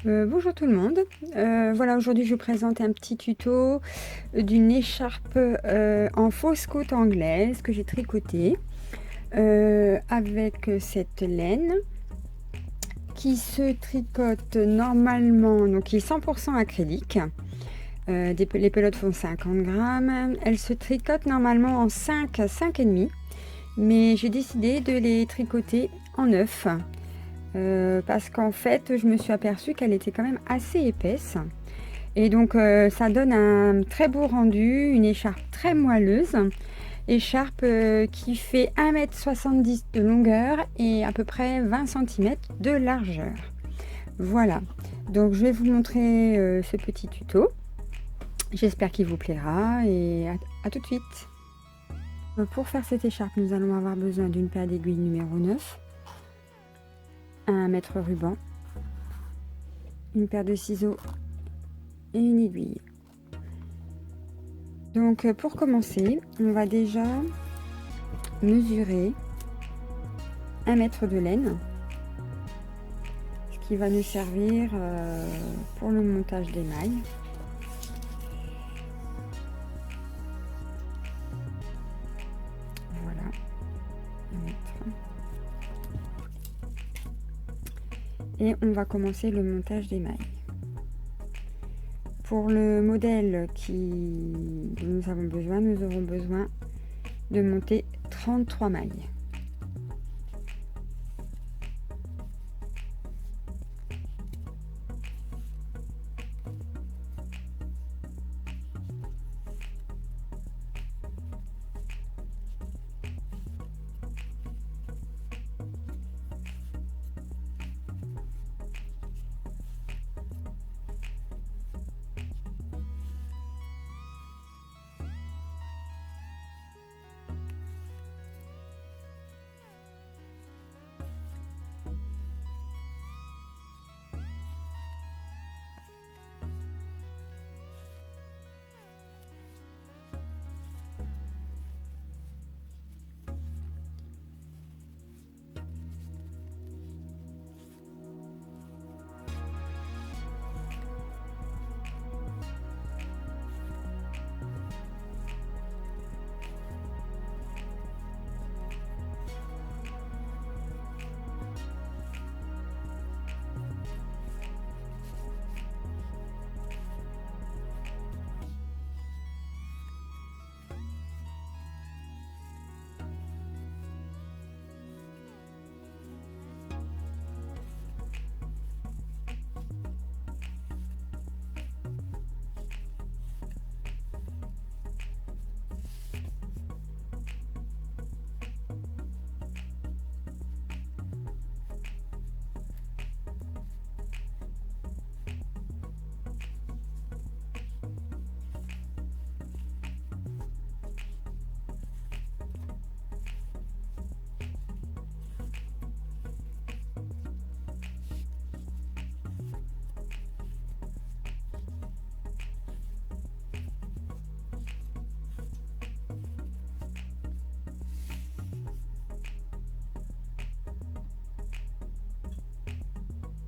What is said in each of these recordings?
Bonjour tout le monde. Voilà, aujourd'hui je vous présente un petit tuto d'une écharpe en fausse côte anglaise que j'ai tricotée avec cette laine qui se tricote normalement, donc qui est 100% acrylique. Les pelotes font 50 grammes. Elles se tricotent normalement en 5 à 5,5, mais j'ai décidé de les tricoter en 9. Parce qu'en fait je me suis aperçue qu'elle était quand même assez épaisse et donc ça donne un très beau rendu, une écharpe très moelleuse, écharpe qui fait 1,70 m de longueur et à peu près 20 cm de largeur. Voilà, donc je vais vous montrer ce petit tuto, j'espère qu'il vous plaira et à tout de suite. Pour faire cette écharpe, nous allons avoir besoin d'une paire d'aiguilles numéro 9, un mètre ruban, une paire de ciseaux et une aiguille. Donc pour commencer, on va déjà mesurer 1 mètre de laine, ce qui va nous servir pour le montage des mailles. Voilà, 1 mètre. Et on va commencer le montage des mailles. Pour le modèle dont nous avons besoin, nous aurons besoin de monter 33 mailles.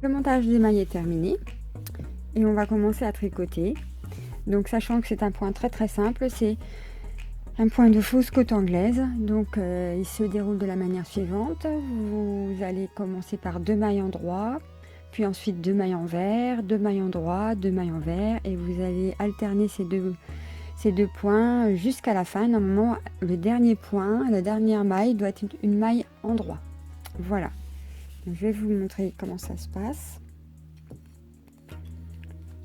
Le montage des mailles est terminé et on va commencer à tricoter. Donc sachant que c'est un point très simple, c'est un point de fausse côte anglaise. Donc il se déroule de la manière suivante. Vous allez commencer par 2 mailles en droit, puis ensuite 2 mailles en vert, 2 mailles en droit, 2 mailles en vert, et vous allez alterner ces deux points jusqu'à la fin. Normalement, le dernier point, la dernière maille doit être une maille en droit. Voilà. Donc, je vais vous montrer comment ça se passe.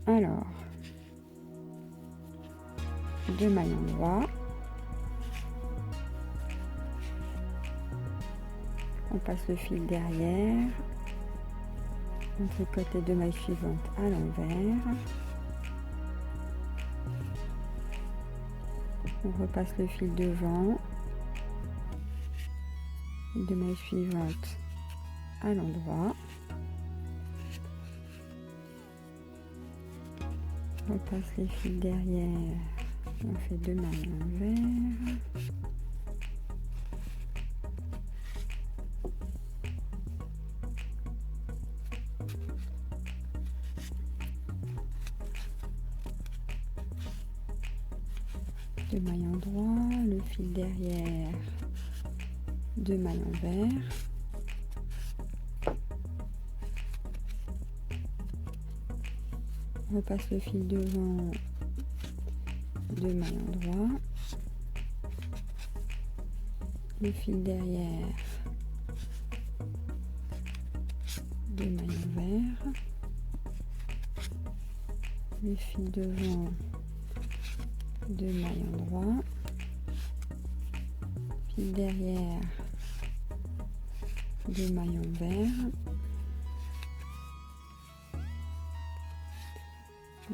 Alors, 2 mailles en droit. On passe le fil derrière. On tricote les 2 mailles suivantes à l'envers. On repasse le fil devant. Les 2 mailles suivantes à l'endroit. On passe les fils derrière. On fait 2 mailles à l'envers. 2 mailles en droit, le fil derrière, 2 mailles envers, on repasse le fil devant, 2 mailles en droit, le fil derrière, 2 mailles envers, le fil devant, 2 mailles en droit, fil derrière, 2 mailles envers,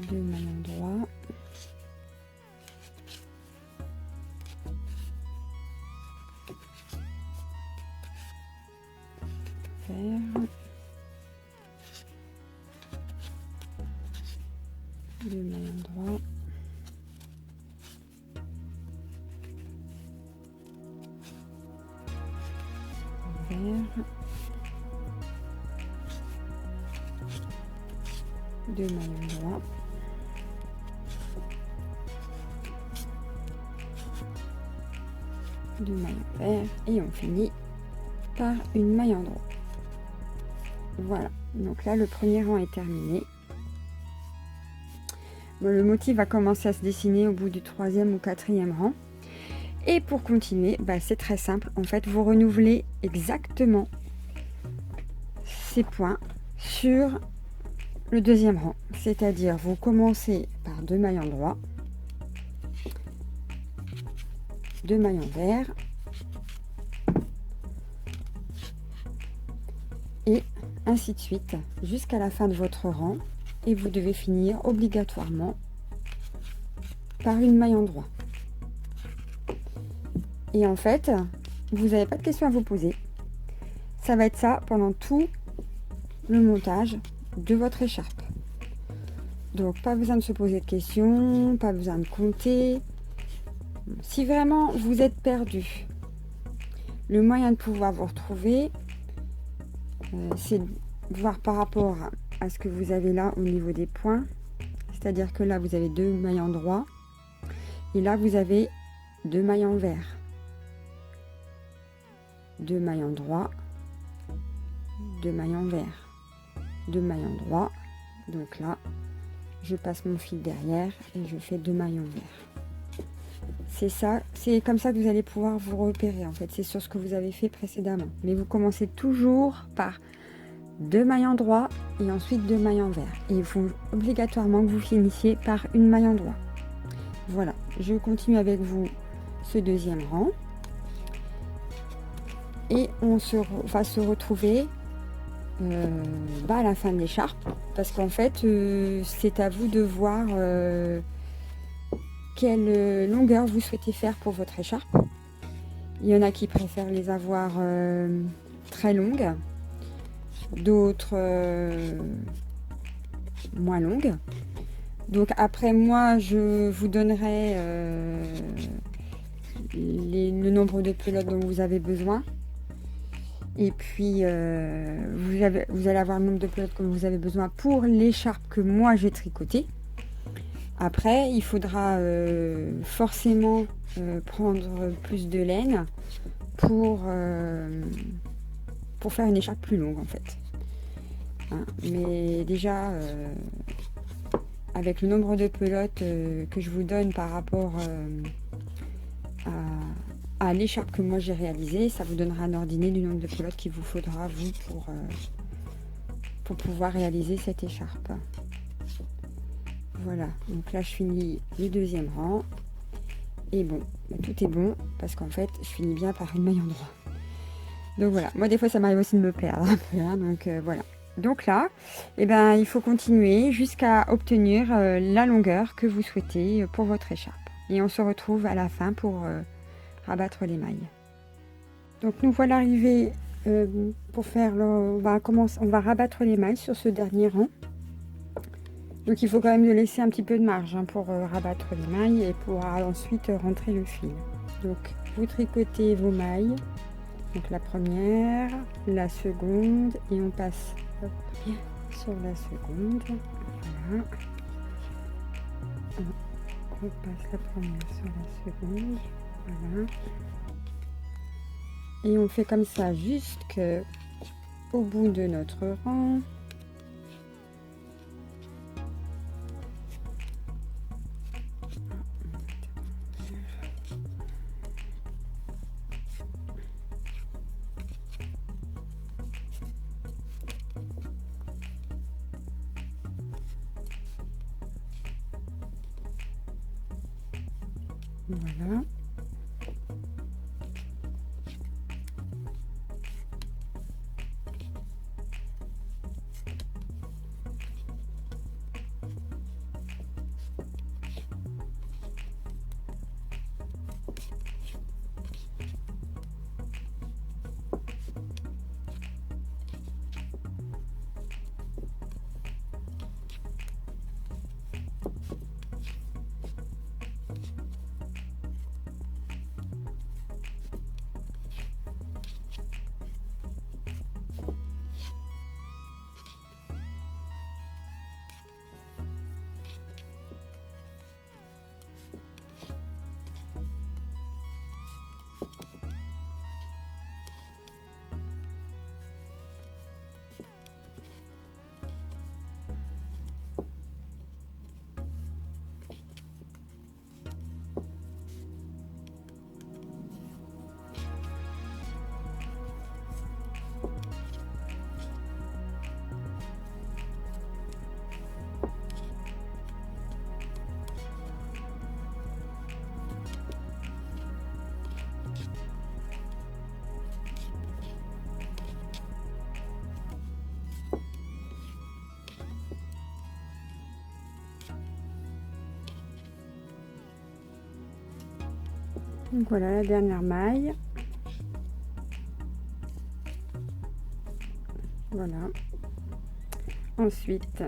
2 mailles en droit, vert, 2 mailles en droit, vert, 2 mailles en droit, deux mailles en vert et on finit par une maille en droit. Voilà, donc là le premier rang est terminé. Bon, le motif va commencer à se dessiner au bout du 3e ou 4e rang. Et pour continuer, c'est très simple. En fait, vous renouvelez exactement ces points sur le 2e rang. C'est-à-dire, vous commencez par 2 mailles en droit, 2 mailles en vert et ainsi de suite jusqu'à la fin de votre rang. Et vous devez finir obligatoirement par une maille en droit. Et en fait, vous n'avez pas de questions à vous poser. Ça va être ça pendant tout le montage de votre écharpe. Donc, pas besoin de se poser de questions, pas besoin de compter. Si vraiment vous êtes perdu, le moyen de pouvoir vous retrouver, c'est de voir par rapport à ce que vous avez là au niveau des points. C'est-à-dire que là, vous avez 2 mailles en droit. Et là, vous avez 2 mailles en vert. 2 mailles en droit, 2 mailles en vert, 2 mailles en droit. Donc là, je passe mon fil derrière et je fais 2 mailles en vert. C'est ça, c'est comme ça que vous allez pouvoir vous repérer. En fait, c'est sur ce que vous avez fait précédemment. Mais vous commencez toujours par 2 mailles en droit et ensuite 2 mailles en vert. Et il faut obligatoirement que vous finissiez par une maille en droit. Voilà, je continue avec vous ce 2e rang. Et on va se retrouver à la fin de l'écharpe. Parce qu'en fait, c'est à vous de voir quelle longueur vous souhaitez faire pour votre écharpe. Il y en a qui préfèrent les avoir très longues. D'autres moins longues. Donc après, moi je vous donnerai le nombre de pelotes dont vous avez besoin, et puis vous allez avoir le nombre de pelotes que vous avez besoin pour l'écharpe que moi j'ai tricotée. Après, il faudra forcément prendre plus de laine pour faire une écharpe plus longue en fait. Hein, mais déjà, avec le nombre de pelotes que je vous donne par rapport à l'écharpe que moi j'ai réalisée, ça vous donnera un ordre d'idée du nombre de pelotes qu'il vous faudra vous pour pouvoir réaliser cette écharpe. Voilà, donc là je finis le 2e rang. Et bon, tout est bon parce qu'en fait je finis bien par une maille en droit. Donc voilà, moi des fois ça m'arrive aussi de me perdre un peu, hein, donc voilà. Donc là, il faut continuer jusqu'à obtenir la longueur que vous souhaitez pour votre écharpe. Et on se retrouve à la fin pour rabattre les mailles. Donc nous voilà arrivés pour faire on va rabattre les mailles sur ce dernier rang. Donc il faut quand même laisser un petit peu de marge pour rabattre les mailles et pour ensuite rentrer le fil. Donc vous tricotez vos mailles. Donc la première, la seconde et on passe sur la seconde. Voilà. repasse la première sur la seconde. Voilà. Et on fait comme ça jusqu'au bout de notre rang. Voilà. Donc voilà la dernière maille. Voilà. Ensuite,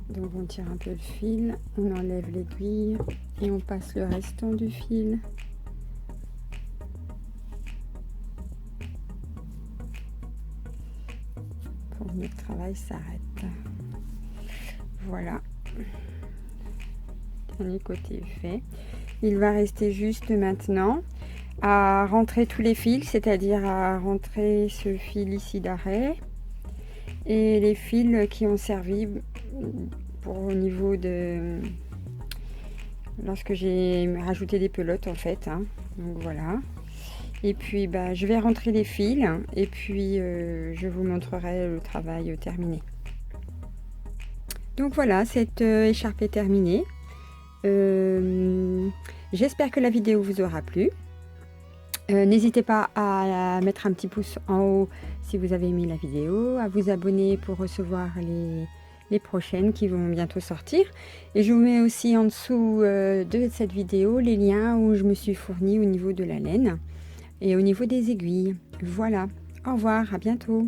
donc on tire un peu le fil, on enlève l'aiguille et on passe le restant du fil. Pour que notre travail s'arrête. Voilà. Dernier côté est fait. Il va rester juste maintenant à rentrer tous les fils, c'est-à-dire à rentrer ce fil ici d'arrêt et les fils qui ont servi pour au niveau de lorsque j'ai rajouté des pelotes en fait, hein. Donc voilà. Et puis bah, je vais rentrer les fils et puis je vous montrerai le travail terminé. Donc voilà, cette écharpe est terminée. J'espère que la vidéo vous aura plu. N'hésitez pas à mettre un petit pouce en haut si vous avez aimé la vidéo, à vous abonner pour recevoir les prochaines qui vont bientôt sortir. Et je vous mets aussi en dessous de cette vidéo les liens où je me suis fournie au niveau de la laine et au niveau des aiguilles. Voilà, au revoir, à bientôt.